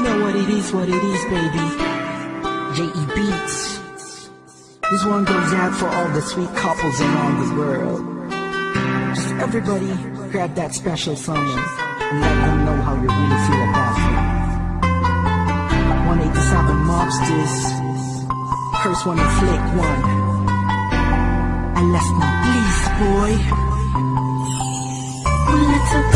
know what it is, baby. J.E. Beats. This one goes out for all the sweet couples around the world. Just everybody grab that special someone and let them know how you really feel about it. 187 Mobsters. First one is Flick One. And let's not please, boy. Little